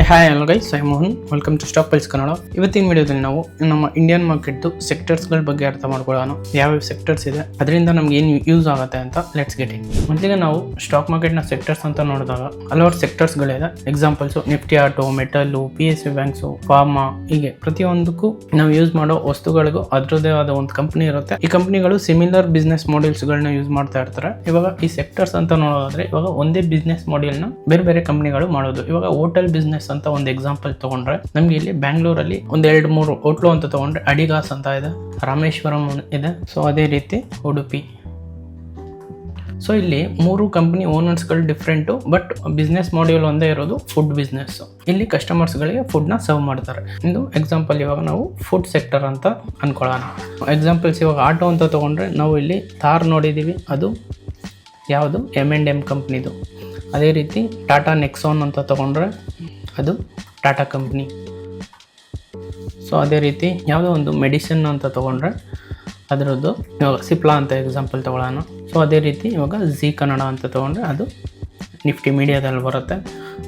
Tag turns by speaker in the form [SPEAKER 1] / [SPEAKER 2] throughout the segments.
[SPEAKER 1] Hi hello guys, I Mohan. Welcome to Stock Pulse Kannada. ಇವತ್ತಿನ ವಿಡಿಯೋದಲ್ಲಿ ನಾವು ನಮ್ಮ ಇಂಡಿಯನ್ ಮಾರ್ಕೆಟ್ ಸೆಕ್ಟರ್ಸ್ಗಳ ಬಗ್ಗೆ ಅರ್ಥ ಮಾಡ್ಕೊಳ್ಳೋಣ. ಯಾವ್ಯಾವ ಸೆಕ್ಟರ್ಸ್ ಇದೆ, ಅದರಿಂದ ನಮ್ಗೆ ಏನು ಯೂಸ್ ಆಗುತ್ತೆ ಅಂತ ಲೆಟ್ಸ್ ಗೆಟ್ ಇಟ್. ಮೊದಲಿಗೆ ನಾವು ಸ್ಟಾಕ್ ಮಾರ್ಕೆಟ್ನ ಸೆಕ್ಟರ್ಸ್ ಅಂತ ನೋಡಿದಾಗ ಹಲವಾರು ಸೆಕ್ಟರ್ಸ್ಗಳಿದೆ. Examples Nifty auto, metal, PSU banks, pharma, ಹೀಗೆ ಪ್ರತಿಯೊಂದಕ್ಕೂ ನಾವು ಯೂಸ್ ಮಾಡೋ ವಸ್ತುಗಳಿಗೂ ಅದರದೇ ಆದ ಒಂದು ಕಂಪನಿ ಇರುತ್ತೆ. ಈ ಕಂಪನಿಗಳು ಸಿಮಿಲರ್ ಬಿಸ್ನೆಸ್ ಮಾಡೆಲ್ಸ್ ಗಳನ್ನ ಯೂಸ್ ಮಾಡ್ತಾ ಇರ್ತಾರೆ. ಇವಾಗ ಈ ಸೆಕ್ಟರ್ಸ್ ಅಂತ ನೋಡೋದಾದ್ರೆ ಇವಾಗ ಒಂದೇ ಬಿಸ್ನೆಸ್ ಮಾಡೆಲ್ ನ ಬೇರೆ ಬೇರೆ ಕಂಪನಿಗಳು ಮಾಡೋದು. ಇವಾಗ ಹೋಟೆಲ್ ಬಿಸ್ನೆಸ್ ಅಂತ ಒಂದು ಎಕ್ಸಾಂಪಲ್ ತಗೊಂಡ್ರೆ ನಮ್ಗೆ ಇಲ್ಲಿ ಬ್ಯಾಂಗ್ಳೂರಲ್ಲಿ ಒಂದ್ 2-3 ಹೋಟ್ಲು ಅಂತ ತಗೊಂಡ್ರೆ ಅಡಿಗಾಸ್ ಅಂತ ಇದೆ, ರಾಮೇಶ್ವರಂ ಇದೆ, ಸೊ ಅದೇ ರೀತಿ ಉಡುಪಿ. ಸೊ ಇಲ್ಲಿ 3 ಕಂಪನಿ ಓನರ್ಸ್ಗಳು ಡಿಫ್ರೆಂಟು, ಬಟ್ ಬಿಸ್ನೆಸ್ ಮಾಡೆಲ್ ಒಂದೇ ಇರೋದು ಫುಡ್ ಬಿಸ್ನೆಸ್. ಇಲ್ಲಿ ಕಸ್ಟಮರ್ಸ್ಗಳಿಗೆ ಫುಡ್ನ ಸರ್ವ್ ಮಾಡ್ತಾರೆ. ಇದು ಎಕ್ಸಾಂಪಲ್. ಇವಾಗ ನಾವು ಫುಡ್ ಸೆಕ್ಟರ್ ಅಂತ ಅನ್ಕೊಳ್ಳೋಣ. ಎಕ್ಸಾಂಪಲ್ಸ್ ಇವಾಗ ಆಟೋ ಅಂತ ತಗೊಂಡ್ರೆ ನಾವು ಇಲ್ಲಿ ಥಾರ್ ನೋಡಿದ್ದೀವಿ, ಅದು ಯಾವುದು M&M ಕಂಪ್ನಿದು. ಅದೇ ರೀತಿ ಟಾಟಾ ನೆಕ್ಸಾನ್ ಅಂತ ತಗೊಂಡ್ರೆ ಅದು ಟಾಟಾ ಕಂಪ್ನಿ. ಸೊ ಅದೇ ರೀತಿ ಯಾವುದೋ ಒಂದು ಮೆಡಿಸಿನ್ ಅಂತ ತಗೊಂಡ್ರೆ ಅದರದ್ದು ಇವಾಗ ಸಿಪ್ಲಾ ಅಂತ ಎಕ್ಸಾಂಪಲ್ ತಗೊಳ್ಳೋಣ. ಸೊ ಅದೇ ರೀತಿ ಇವಾಗ ಜಿ ಕನ್ನಡ ಅಂತ ತಗೊಂಡ್ರೆ ಅದು ನಿಫ್ಟಿ ಮೀಡಿಯಾದಲ್ಲಿ ಬರುತ್ತೆ.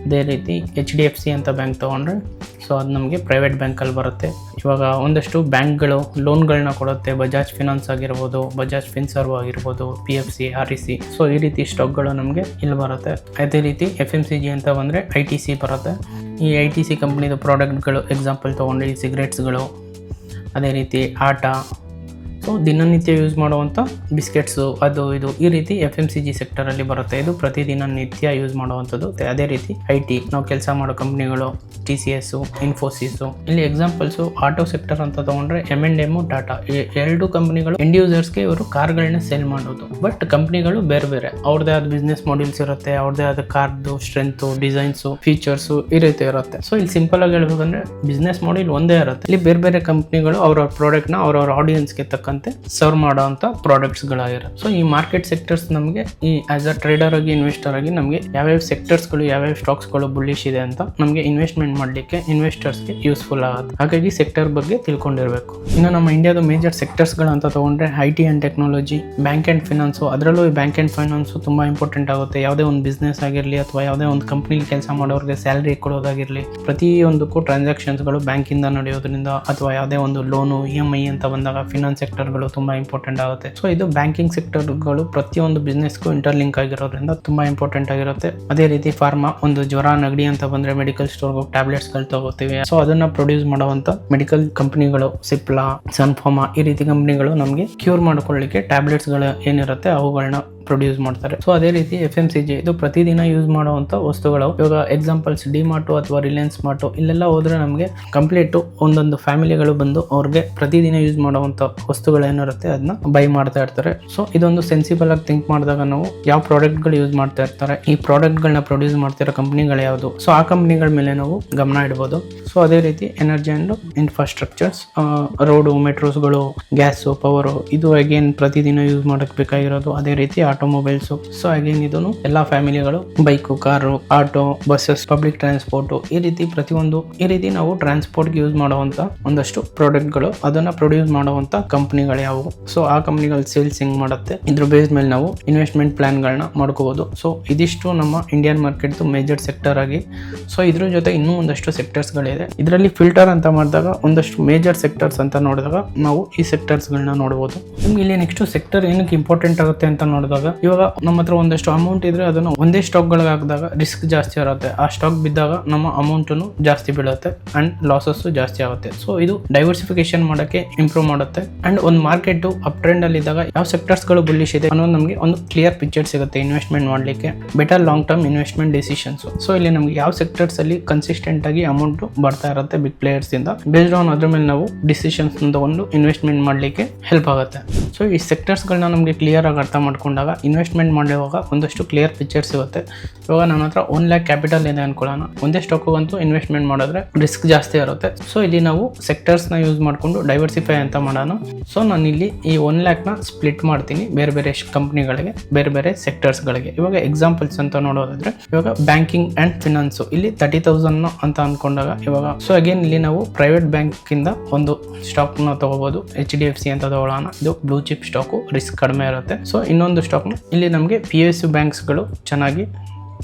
[SPEAKER 1] ಅದೇ ರೀತಿ HDFC ಅಂತ ಬ್ಯಾಂಕ್ ತೊಗೊಂಡ್ರೆ ಸೊ ಅದು ನಮಗೆ ಪ್ರೈವೇಟ್ ಬ್ಯಾಂಕಲ್ಲಿ ಬರುತ್ತೆ. ಇವಾಗ ಒಂದಷ್ಟು ಬ್ಯಾಂಕ್ಗಳು ಲೋನ್ಗಳನ್ನ ಕೊಡುತ್ತೆ. ಬಜಾಜ್ ಫಿನಾನ್ಸ್ ಆಗಿರ್ಬೋದು, ಬಜಾಜ್ ಫಿನ್ಸರ್ವ್ ಆಗಿರ್ಬೋದು, PFC, REC. ಸೊ ಈ ರೀತಿ ಸ್ಟಾಕ್ಗಳು ನಮಗೆ ಇಲ್ಲಿ ಬರುತ್ತೆ. ಅದೇ ರೀತಿ FMCG ಅಂತ ಬಂದರೆ ITC ಬರುತ್ತೆ. ಈ ITC ಕಂಪ್ನಿದು ಪ್ರಾಡಕ್ಟ್ಗಳು ಎಕ್ಸಾಂಪಲ್ ತೊಗೊಂಡ್ರೆ ಈ ಸಿಗರೇಟ್ಸ್ಗಳು, ಅದೇ ರೀತಿ ಆಟ, ಸೊ ದಿನನಿತ್ಯ ಯೂಸ್ ಮಾಡುವಂಥ ಬಿಸ್ಕೆಟ್ಸು, ಅದು ಇದು, ಈ ರೀತಿ FMCG ಸೆಕ್ಟರಲ್ಲಿ ಬರುತ್ತೆ. ಇದು ಪ್ರತಿದಿನ ನಿತ್ಯ ಯೂಸ್ ಮಾಡುವಂಥದ್ದು. ಅದೇ ರೀತಿ IT ನಾವು ಕೆಲಸ ಮಾಡೋ ಕಂಪ್ನಿಗಳು TCS, ಇನ್ಫೋಸಿಸ್. ಇಲ್ಲಿ ಎಕ್ಸಾಂಪಲ್ಸು ಆಟೋ ಸೆಕ್ಟರ್ ಅಂತ ತಗೊಂಡ್ರೆ M&M, ಟಾಟಾ, ಈ 2 ಕಂಪ್ನಿಗಳು ಎಂಡ್ ಯೂಸರ್ಸ್ಗೆ ಇವರು ಕಾರ್ಗಳನ್ನ ಸೇಲ್ ಮಾಡೋದು. ಬಟ್ ಕಂಪ್ನಿಗಳು ಬೇರೆ ಬೇರೆ, ಅವ್ರದ್ದೇ ಆದ ಬಿಸ್ನೆಸ್ ಮಾಡೆಲ್ಸ್ ಇರುತ್ತೆ, ಅವ್ರದ್ದೇ ಆದ ಕಾರ್ದು ಸ್ಟ್ರೆಂತು, ಡಿಸೈನ್ಸು, ಫೀಚರ್ಸು ಈ ರೀತಿ ಇರುತ್ತೆ. ಸೊ ಇಲ್ಲಿ ಸಿಂಪಲ್ ಆಗಿ ಹೇಳ್ಬೇಕಂದ್ರೆ ಬಿಸ್ನೆಸ್ ಮಾಡೆಲ್ ಒಂದೇ ಇರುತ್ತೆ. ಇಲ್ಲಿ ಬೇರೆ ಬೇರೆ ಕಂಪ್ನಿಗಳು ಅವ್ರವ್ರ ಪ್ರಾಡಕ್ಟ್ನ ಅವ್ರವ್ರ ಆಡಿಯನ್ಸ್ಗೆ ತಕ್ಕಂತೆ ಸರ್ವ್ ಮಾಡೋಂಥ ಪ್ರಾಡಕ್ಟ್ಸ್ಗಳಾಗಿರುತ್ತೆ. ಸೊ ಈ ಮಾರ್ಕೆಟ್ ಸೆಕ್ಟರ್ಸ್ ನಮಗೆ ಈ ಆಸ್ ಅ ಟ್ರೇಡರ್ ಆಗಿ, ಇನ್ವೆಸ್ಟರ್ ಆಗಿ ನಮಗೆ ಯಾವ್ಯಾವ ಸೆಕ್ಟರ್ಸ್ಗಳು, ಯಾವ್ಯಾವ ಸ್ಟಾಕ್ಸ್ಗಳು ಬುಲ್ಲಿಶ್ ಇದೆ ಅಂತ ನಮಗೆ ಇನ್ವೆಸ್ಟ್ಮೆಂಟ್ ಮಾಡಲಿಕ್ಕೆ ಇನ್ವೆಸ್ಟರ್ಸ್ಗೆ ಯೂಸ್ಫುಲ್ ಆಗುತ್ತೆ. ಹಾಗಾಗಿ ಸೆಕ್ಟರ್ ಬಗ್ಗೆ ತಿಳ್ಕೊಂಡಿರಬೇಕು. ಇನ್ನು ನಮ್ಮ ಇಂಡಿಯಾದ ಮೇಜರ್ ಸೆಕ್ಟರ್ಸ್ಗಳು ಅಂತ ತಗೊಂಡ್ರೆ IT and technology, bank and finance. ಅದರಲ್ಲೂ ಈ ಬ್ಯಾಂಕ್ ಆ್ಯಂಡ್ ಫೈನಾನ್ಸು ತುಂಬ ಇಂಪಾರ್ಟೆಂಟ್ ಆಗುತ್ತೆ. ಯಾವುದೇ ಒಂದು ಬಿಸ್ನೆಸ್ ಆಗಿರಲಿ ಅಥವಾ ಯಾವುದೇ ಒಂದು ಕಂಪ್ನಿಲಿ ಕೆಲಸ ಮಾಡೋರಿಗೆ ಸ್ಯಾಲ್ರಿ ಕೊಡೋದಾಗಿರಲಿ, ಪ್ರತಿಯೊಂದಕ್ಕೂ ಟ್ರಾನ್ಸಾಕ್ಷನ್ಸ್ಗಳು ಬ್ಯಾಂಕಿಂದ ನಡೆಯೋದ್ರಿಂದ, ಅಥವಾ ಯಾವುದೇ ಒಂದು ಲೋನು, EMI ಅಂತ ಬಂದಾಗ ಫಿನಾನ್ಸ್ ಸೆಕ್ಟರ್ಗಳು ತುಂಬ ಇಂಪಾರ್ಟೆಂಟ್ ಆಗುತ್ತೆ. ಸೊ ಇದು ಬ್ಯಾಂಕಿಂಗ್ ಸೆಕ್ಟರ್ಗಳು ಪ್ರತಿಯೊಂದು ಬಿಸ್ನೆಸ್ಗೂ ಇಂಟರ್ಲಿಂಕ್ ಆಗಿರೋದ್ರಿಂದ ತುಂಬ ಇಂಪಾರ್ಟೆಂಟ್ ಆಗಿರುತ್ತೆ. ಅದೇ ರೀತಿ ಫಾರ್ಮಾ, ಒಂದು ಜ್ವರ, ನೆಗಡಿ ಅಂತ ಬಂದ್ರೆ ಮೆಡಿಕಲ್ ಸ್ಟೋರ್ಗೆ ಟ್ಯಾಬ್ಲೆಟ್ಸ್ಗಳು ತಗೋತೀವಿ. ಸೊ ಅದನ್ನ ಪ್ರೊಡ್ಯೂಸ್ ಮಾಡುವಂತ ಮೆಡಿಕಲ್ ಕಂಪನಿಗಳು ಸಿಪ್ಲಾ, ಸನ್ಫಾರ್ಮಾ, ಈ ರೀತಿ ಕಂಪನಿಗಳು ನಮಗೆ ಕ್ಯೂರ್ ಮಾಡ್ಕೊಳ್ಳಿಕ್ಕೆ ಟ್ಯಾಬ್ಲೆಟ್ಸ್ಗಳು ಏನಿರುತ್ತೆ ಅವುಗಳನ್ನ ಪ್ರೊಡ್ಯೂಸ್ ಮಾಡ್ತಾರೆ. ಸೊ ಅದೇ ರೀತಿ FMCG, ಇದು ಪ್ರತಿದಿನ ಯೂಸ್ ಮಾಡುವಂತ ವಸ್ತುಗಳು. ಇವಾಗ ಎಕ್ಸಾಂಪಲ್ಸ್ ಡಿಮಾರ್ಟ್ ಅಥವಾ ರಿಲಯನ್ಸ್ ಮಾರ್ಟ್, ಇಲ್ಲೆಲ್ಲ ಹೋದ್ರೆ ನಮಗೆ ಕಂಪ್ಲೀಟ್ ಒಂದೊಂದು ಫ್ಯಾಮಿಲಿಗಳು ಬಂದು ಅವ್ರಿಗೆ ಪ್ರತಿದಿನ ಯೂಸ್ ಮಾಡುವಂತ ವಸ್ತುಗಳು ಏನಿರುತ್ತೆ ಅದನ್ನ ಬೈ ಮಾಡ್ತಾ ಇರ್ತಾರೆ. ಸೊ ಇದೊಂದು ಸೆನ್ಸಿಬಲ್ ಆಗಿ ಥಿಂಕ್ ಮಾಡಿದಾಗ ನಾವು ಯಾವ ಪ್ರಾಡಕ್ಟ್ಗಳು ಯೂಸ್ ಮಾಡ್ತಾ ಇರ್ತಾರೆ, ಈ ಪ್ರಾಡಕ್ಟ್ಗಳನ್ನ ಪ್ರೊಡ್ಯೂಸ್ ಮಾಡ್ತಿರೋ ಕಂಪನಿಗಳು ಯಾವುದು, ಸೊ ಆ ಕಂಪನಿಗಳ ಮೇಲೆ ನಾವು ಗಮನ ಇಡ್ಬೋದು. ಸೊ ಅದೇ ರೀತಿ ಎನರ್ಜಿ ಅಂಡ್ ಇನ್ಫ್ರಾಸ್ಟ್ರಕ್ಚರ್ಸ್, ರೋಡು, ಮೆಟ್ರೋಸ್ಗಳು, ಗ್ಯಾಸು, ಪವರು, ಇದು ಅಗೇನ್ ಪ್ರತಿದಿನ ಯೂಸ್ ಮಾಡಕ್ ಬೇಕಾಗಿರೋದು. ಅದೇ ರೀತಿ ಆಟೋಮೊಬೈಲ್ಸ್. ಸೊ ಅಗೇನ್ ಇದನ್ನು ಎಲ್ಲಾ ಫ್ಯಾಮಿಲಿಗಳು bike, car, auto, buses, public transport, ಈ ರೀತಿ ಪ್ರತಿಯೊಂದು ಈ ರೀತಿ ನಾವು ಟ್ರಾನ್ಸ್ಪೋರ್ಟ್ಗೆ ಯೂಸ್ ಮಾಡುವಂತ ಒಂದಷ್ಟು ಪ್ರಾಡಕ್ಟ್ಗಳು, ಅದನ್ನ ಪ್ರೊಡ್ಯೂಸ್ ಮಾಡುವಂತ ಕಂಪನಿಗಳು ಯಾವುವು, ಸೊ ಆ ಕಂಪನಿಗಳು ಸೇಲ್ಸ್ ಹೆಂಗ್ ಮಾಡುತ್ತೆ, ಇದ್ರ ಬೇಸ್ ಮೇಲೆ ನಾವು ಇನ್ವೆಸ್ಟ್ಮೆಂಟ್ ಪ್ಲಾನ್ ಗಳನ್ನ ಮಾಡ್ಕೋಬಹುದು. ಸೊ ಇದಿಷ್ಟು ನಮ್ಮ ಇಂಡಿಯನ್ ಮಾರ್ಕೆಟ್ ಮೇಜರ್ ಸೆಕ್ಟರ್ ಆಗಿ. ಸೊ ಇದ್ರ ಜೊತೆ ಇನ್ನೂ ಒಂದಷ್ಟು ಸೆಕ್ಟರ್ಸ್ ಗಳಿದೆ. ಇದರಲ್ಲಿ ಫಿಲ್ಟರ್ ಅಂತ ಮಾಡಿದಾಗ ಒಂದಷ್ಟು ಮೇಜರ್ ಸೆಕ್ಟರ್ಸ್ ಅಂತ ನೋಡಿದಾಗ ನಾವು ಈ ಸೆಕ್ಟರ್ಸ್ ಗಳನ್ನ ನೋಡಬಹುದು. ನಿಮ್ಗೆ ಇಲ್ಲಿ ನೆಕ್ಸ್ಟ್ ಸೆಕ್ಟರ್ ಏನಕ್ಕೆ ಇಂಪಾರ್ಟೆಂಟ್ ಆಗುತ್ತೆ ಅಂತ ನೋಡಿದಾಗ, ಇವಾಗ ನಮ್ಮ ಹತ್ರ ಒಂದಷ್ಟು ಅಮೌಂಟ್ ಇದ್ರೆ ಅದನ್ನು ಒಂದೇ ಸ್ಟಾಕ್ ಗಳಿಗೆ ಹಾಕಿದಾಗ ರಿಸ್ಕ್ ಜಾಸ್ತಿ ಇರುತ್ತೆ. ಆ ಸ್ಟಾಕ್ ಬಿದ್ದಾಗ ನಮ್ಮ ಅಮೌಂಟ್ ಜಾಸ್ತಿ ಬೀಳುತ್ತೆ ಅಂಡ್ ಲಾಸಸ್ ಜಾಸ್ತಿ ಆಗುತ್ತೆ. ಸೊ ಇದು ಡೈವರ್ಸಿಫಿಕೇಶನ್ ಮಾಡಕ್ಕೆ ಇಂಪ್ರೂವ್ ಮಾಡುತ್ತೆ. ಅಂಡ್ ಒಂದು ಮಾರ್ಕೆಟ್ ಅಪ್ ಟ್ರೆಂಡ್ ಅಲ್ಲಿ ಇದ್ದಾಗ ಯಾವ ಸೆಕ್ಟರ್ಸ್ ಗಳು ಬುಲ್ಲಿಶ್ ಇದೆ ಅನ್ನೋದು ನಮಗೆ ಒಂದು ಕ್ಲಿಯರ್ ಪಿಕ್ಚರ್ ಸಿಗುತ್ತೆ ಇನ್ವೆಸ್ಟ್ಮೆಂಟ್ ಮಾಡ್ಲಿಕ್ಕೆ. Better long term investment decisions. So ಇಲ್ಲಿ ನಮಗೆ ಯಾವ ಸೆಕ್ಟರ್ಸ್ ಅಲ್ಲಿ ಕನ್ಸಿಸ್ಟೆಂಟ್ ಆಗಿ ಅಮೌಂಟ್ ಬರ್ತಾ ಇರುತ್ತೆ ಬಿಗ್ ಪ್ಲೇಯರ್ಸ್ ಇಂದ, ಬೇಸ್ಡ್ ಆನ್ ಅದ್ರ ಮೇಲೆ ನಾವು ಡಿಸಿಷನ್ಸ್ ತಗೊಂಡು ಇನ್ವೆಸ್ಟ್ಮೆಂಟ್ ಮಾಡ್ಲಿಕ್ಕೆ ಹೆಲ್ಪ್ ಆಗುತ್ತೆ. ಸೊ ಈ ಸೆಕ್ಟರ್ಸ್ ಗಳನ್ನ ನಮಗೆ ಕ್ಲಿಯರ್ ಆಗಿ ಅರ್ಥ ಮಾಡ್ಕೊಂಡಾಗ ಇನ್ವೆಸ್ಟ್ಮೆಂಟ್ ಮಾಡುವಾಗ ಒಂದಷ್ಟು ಕ್ಲಿಯರ್ ಪಿಕ್ಚರ್ ಸಿಗುತ್ತೆ. ಇವಾಗ ನನ್ನ ಹತ್ರ 1 lakh ಕ್ಯಾಪಿಟಲ್ ಇದೆ ಅನ್ಕೊಳ್ಳೋಣ. ಒಂದೇ ಸ್ಟಾಕ್ಗಂತೂ ಇನ್ವೆಸ್ಟ್ಮೆಂಟ್ ಮಾಡಿದ್ರೆ ರಿಸ್ಕ್ ಜಾಸ್ತಿ ಇರುತ್ತೆ. ಸೊ ಇಲ್ಲಿ ನಾವು ಸೆಕ್ಟರ್ಸ್ನ ಯೂಸ್ ಮಾಡಿಕೊಂಡು ಡೈವರ್ಸಿಫೈ ಅಂತ ಮಾಡೋಣ. ಸೊ ನಾನು ಇಲ್ಲಿ ಈ 1 lakh ಸ್ಪ್ಲಿಟ್ ಮಾಡ್ತೀನಿ ಬೇರೆ ಬೇರೆ ಕಂಪ್ನಿಗಳಿಗೆ, ಬೇರೆ ಬೇರೆ ಸೆಕ್ಟರ್ಸ್ಗಳಿಗೆ. ಇವಾಗ ಎಕ್ಸಾಂಪಲ್ಸ್ ಅಂತ ನೋಡೋದಾದ್ರೆ ಇವಾಗ ಬ್ಯಾಂಕಿಂಗ್ ಅಂಡ್ ಫಿನಾನ್ಸ್, ಇಲ್ಲಿ 30,000 ಅಂತ ಅನ್ಕೊಂಡಾಗ ಇವಾಗ ಸೊ ಅಗೇನ್ ಇಲ್ಲಿ ನಾವು ಪ್ರೈವೇಟ್ ಬ್ಯಾಂಕ್ ಇಂದ ಒಂದು ಸ್ಟಾಕ್ ನ ತಗೋಬಹುದು. HDFC ಅಂತ ತಗೊಳ್ಳೋಣ. ಇದು ಬ್ಲೂ ಚಿಪ್ ಸ್ಟಾಕ್, ರಿಸ್ಕ್ ಕಡಿಮೆ ಇರುತ್ತೆ. ಸೊ ಇನ್ನೊಂದು ಸ್ಟಾಕ್ ಇಲ್ಲಿ ನಮಗೆ PSU ಬ್ಯಾಂಕ್ಸ್ಗಳು ಚೆನ್ನಾಗಿ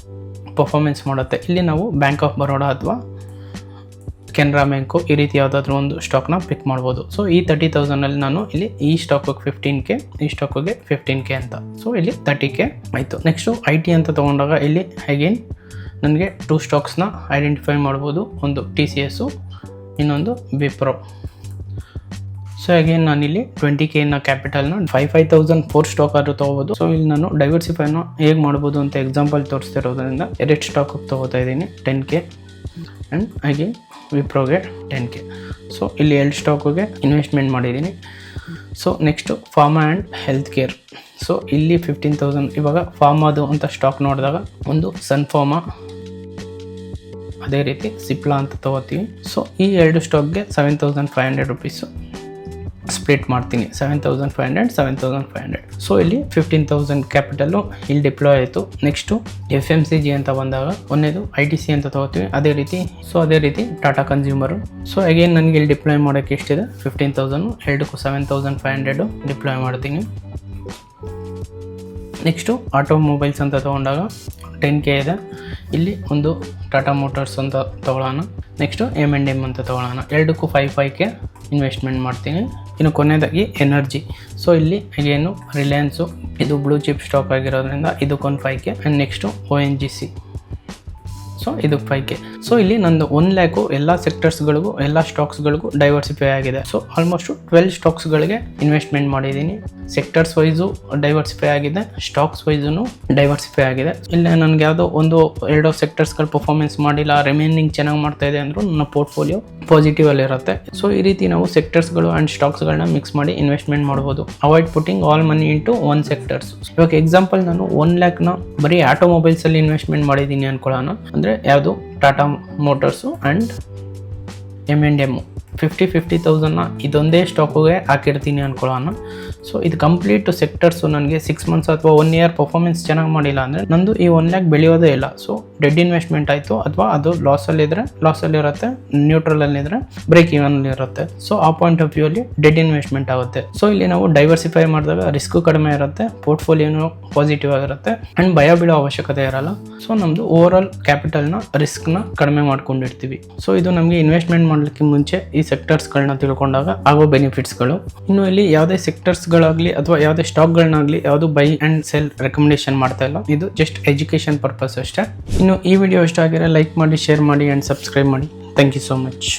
[SPEAKER 1] ಪರ್ಫಾರ್ಮೆನ್ಸ್ ಮಾಡುತ್ತೆ. ಇಲ್ಲಿ ನಾವು ಬ್ಯಾಂಕ್ ಆಫ್ ಬರೋಡಾ ಅಥವಾ ಕೆನರಾ ಬ್ಯಾಂಕು ಈ ರೀತಿ ಯಾವುದಾದ್ರೂ ಒಂದು ಸ್ಟಾಕ್ನ ಪಿಕ್ ಮಾಡ್ಬೋದು. ಸೊ ಈ 30,000 ನಾನು ಇಲ್ಲಿ ಈ ಸ್ಟಾಕಿಗೆ 15K, ಈ ಸ್ಟಾಕಿಗೆ 15K ಅಂತ. ಸೊ ಇಲ್ಲಿ 30K ಆಯಿತು. ನೆಕ್ಸ್ಟು IT ಅಂತ ತೊಗೊಂಡಾಗ ಇಲ್ಲಿ ಅಗೇನ್ ನನಗೆ 2 ಸ್ಟಾಕ್ಸ್ನ ಐಡೆಂಟಿಫೈ ಮಾಡ್ಬೋದು. ಒಂದು TCS, ಇನ್ನೊಂದು ವಿಪ್ರೋ. ಸೊ ಅಗೇನ್ ನಾನಿಲ್ಲಿ 20K ಕ್ಯಾಪಿಟಲ್ನ 5,000 4 ಸ್ಟಾಕ್ ಆದರೂ ತೊಗೋಬೋದು. ಸೊ ಇಲ್ಲಿ ನಾನು ಡೈವರ್ಸಿಫೈನ ಹೇಗೆ ಮಾಡ್ಬೋದು ಅಂತ ಎಕ್ಸಾಂಪಲ್ ತೋರಿಸ್ತಿರೋದ್ರಿಂದ 2 ಸ್ಟಾಕಿಗೆ ತೊಗೋತಾ ಇದ್ದೀನಿ 10K and again ವಿಪ್ರೋಗೆ 10K. So ಇಲ್ಲಿ 2 ಸ್ಟಾಕಿಗೆ ಇನ್ವೆಸ್ಟ್ಮೆಂಟ್ ಮಾಡಿದ್ದೀನಿ. So next pharma and health care. So ಇಲ್ಲಿ 15,000. ಇವಾಗ ಫಾರ್ಮಾದು ಅಂತ ಸ್ಟಾಕ್ ನೋಡಿದಾಗ ಒಂದು ಸನ್ ಫಾರ್ಮಾ, ಅದೇ ರೀತಿ ಸಿಪ್ಲಾ ಅಂತ ತೊಗೋತೀವಿ. ಸೊ ಈ 2 ಸ್ಟಾಕ್ಗೆ 7,500 ರುಪೀಸು ಸ್ಪ್ಲಿಟ್ ಮಾಡ್ತೀನಿ. 7,500, 7,500. ಸೊ ಇಲ್ಲಿ 15,000 ಕ್ಯಾಪಿಟಲು ಇಲ್ಲಿ ಡಿಪ್ಲಾಯ್ ಆಯಿತು. ನೆಕ್ಸ್ಟು FMCG ಅಂತ ಬಂದಾಗ ಒಂದೇದು ITC ಅಂತ ತೊಗೋತೀವಿ. ಅದೇ ರೀತಿ ಟಾಟಾ ಕನ್ಸ್ಯೂಮರು. ಸೊ ಅಗೇನ್ ನನಗೆ ಇಲ್ಲಿ ಡಿಪ್ಲಾಯ್ ಮಾಡೋಕ್ಕೆ ಎಷ್ಟಿದೆ 15,000, 2ಕ್ಕೂ 7,500 ಡಿಪ್ಲಾಯ್ ಮಾಡ್ತೀನಿ. ನೆಕ್ಸ್ಟು ಆಟೋಮೊಬೈಲ್ಸ್ ಅಂತ ತೊಗೊಂಡಾಗ 10K ಇದೆ. ಇಲ್ಲಿ ಒಂದು ಟಾಟಾ ಮೋಟರ್ಸ್ ಅಂತ ತೊಗೊಳ್ಳೋಣ. ನೆಕ್ಸ್ಟು M&M ಅಂತ ತೊಗೊಳ್ಳೋಣ. 2ಕ್ಕೂ 5K ಇನ್ವೆಸ್ಟ್ಮೆಂಟ್ ಮಾಡ್ತೀನಿ. ಇನ್ನು ಕೊನೆಯದಾಗಿ ಎನರ್ಜಿ. ಸೊ ಇಲ್ಲಿ ಏನು ರಿಲಯನ್ಸು, ಇದು ಬ್ಲೂ ಚಿಪ್ ಸ್ಟಾಕ್ ಆಗಿರೋದ್ರಿಂದ ಇದಕ್ಕೊಂದು 5K and next ONGC. So ಇದಕ್ಕೆ 5K. ಸೊ ಇಲ್ಲಿ ನಂದು 1 ಲ್ಯಾಕು ಎಲ್ಲ ಸೆಕ್ಟರ್ಸ್ಗಳಿಗೂ ಎಲ್ಲ ಸ್ಟಾಕ್ಸ್ಗಳಿಗೂ ಡೈವರ್ಸಿಫೈ ಆಗಿದೆ. ಸೊ ಆಲ್ಮೋಸ್ಟು 12 ಸ್ಟಾಕ್ಸ್ಗಳಿಗೆ ಇನ್ವೆಸ್ಟ್ಮೆಂಟ್ ಮಾಡಿದ್ದೀನಿ. ಸೆಕ್ಟರ್ಸ್ ವೈಸು ಡೈವರ್ಸಿಫೈ ಆಗಿದೆ, ಸ್ಟಾಕ್ಸ್ ವೈಸೂ ಡೈವರ್ಸಿಫೈ ಆಗಿದೆ. ಇಲ್ಲ ನನಗೆ ಯಾವುದೋ 1-2 ಸೆಕ್ಟರ್ಸ್ಗಳು ಪರ್ಫಾರ್ಮೆನ್ಸ್ ಮಾಡಿಲ್ಲ, ರಿಮೈನಿಂಗ್ ಚೆನ್ನಾಗಿ ಮಾಡ್ತಾ ಇದೆ ಅಂದರೂ ನನ್ನ ಪೋರ್ಟ್ಫೋಲಿಯೋ ಪಾಸಿಟಿವಲ್ಲಿ ಇರುತ್ತೆ. ಸೊ ಈ ರೀತಿ ನಾವು ಸೆಕ್ಟರ್ಸ್ಗಳು ಆ್ಯಂಡ್ ಸ್ಟಾಕ್ಸ್ಗಳನ್ನ ಮಿಕ್ಸ್ ಮಾಡಿ ಇನ್ವೆಸ್ಟ್ಮೆಂಟ್ ಮಾಡ್ಬೋದು. ಅವಾಯ್ಡ್ ಪುಟ್ಟಿಂಗ್ ಆಲ್ ಮನಿ ಇಂಟು 1 ಸೆಕ್ಟರ್ಸ್. ಇವಾಗ ಎಕ್ಸಾಂಪಲ್ ನಾನು 1 ಲ್ಯಾಕ್ನ ಬರೀ ಆಟೋಮೊಬೈಲ್ಸಲ್ಲಿ ಇನ್ವೆಸ್ಟ್ಮೆಂಟ್ ಮಾಡಿದ್ದೀನಿ ಅನ್ಕೊಳ್ಳೋಣ. ಅಂದರೆ ಯಾವುದು ಟಾಟಾ ಮೋಟರ್ಸು ಆ್ಯಂಡ್ M&M 50,000 ಇದೊಂದೇ ಸ್ಟಾಕಿಗೆ ಹಾಕಿರ್ತೀನಿ ಅನ್ಕೊಳ್ಳೋಣ. ಸೊ ಇದು ಕಂಪ್ಲೀಟ್ ಸೆಕ್ಟರ್ಸು ನನಗೆ 6 ಮಂತ್ಸ್ ಅಥವಾ 1 ಇಯರ್ ಪರ್ಫಾರ್ಮೆನ್ಸ್ ಚೆನ್ನಾಗಿ ಮಾಡಿಲ್ಲ ಅಂದರೆ ನಂದು ಈ 1 ಲ್ಯಾಕ್ ಬೆಳೆಯೋದೇ ಇಲ್ಲ. ಸೊ ಡೆಡ್ ಇನ್ವೆಸ್ಟ್ಮೆಂಟ್ ಆಯಿತು, ಅಥವಾ ಅದು ಲಾಸಲ್ಲಿರುತ್ತೆ, ನ್ಯೂಟ್ರಲಲ್ಲಿದ್ದರೆ ಬ್ರೇಕ್ ಇವನ್ನಲ್ಲಿರುತ್ತೆ. ಸೊ ಆ ಪಾಯಿಂಟ್ ಆಫ್ ವ್ಯೂ ಅಲ್ಲಿ ಡೆಡ್ ಇನ್ವೆಸ್ಟ್ಮೆಂಟ್ ಆಗುತ್ತೆ. ಸೊ ಇಲ್ಲಿ ನಾವು ಡೈವರ್ಸಿಫೈ ಮಾಡಿದಾಗ ರಿಸ್ಕ್ ಕಡಿಮೆ ಇರುತ್ತೆ, ಪೋರ್ಟ್ಫೋಲಿಯೋನು ಪಾಸಿಟಿವ್ ಆಗಿರುತ್ತೆ ಆ್ಯಂಡ್ ಭಯ ಬೀಳೋ ಅವಶ್ಯಕತೆ ಇರಲ್ಲ. ಸೊ ನಮ್ಮದು ಓವರ್ ಆಲ್ ಕ್ಯಾಪಿಟಲ್ನ ರಿಸ್ಕ್ನ ಕಡಿಮೆ ಮಾಡ್ಕೊಂಡಿರ್ತೀವಿ. ಸೊ ಇದು ನಮಗೆ ಇನ್ವೆಸ್ಟ್ಮೆಂಟ್ ಮಾಡಲಿಕ್ಕೆ ಮುಂಚೆ ಈ ಸೆಕ್ಟರ್ಸ್ಗಳನ್ನ ತಿಳ್ಕೊಂಡಾಗ ಆಗೋ ಬೆನಿಫಿಟ್ಸ್ಗಳು. ಇನ್ನು ಇಲ್ಲಿ ಯಾವುದೇ ಸೆಕ್ಟರ್ಸ್ಗಳಾಗಲಿ ಅಥವಾ ಯಾವುದೇ ಸ್ಟಾಕ್ಗಳನ್ನಾಗಲಿ ಯಾವುದು ಬೈ ಆ್ಯಂಡ್ ಸೆಲ್ ರೆಕಮೆಂಡೇಶನ್ ಮಾಡ್ತಾ ಇಲ್ಲ. ಇದು ಜಸ್ಟ್ ಎಜುಕೇಷನ್ ಪರ್ಪಸ್ ಅಷ್ಟೇ. ಇನ್ನು ಈ ವಿಡಿಯೋ ಇಷ್ಟ ಆಗಿರೋ ಲೈಕ್ ಮಾಡಿ, ಶೇರ್ ಮಾಡಿ ಆ್ಯಂಡ್ ಸಬ್ಸ್ಕ್ರೈಬ್ ಮಾಡಿ. Thank you so much.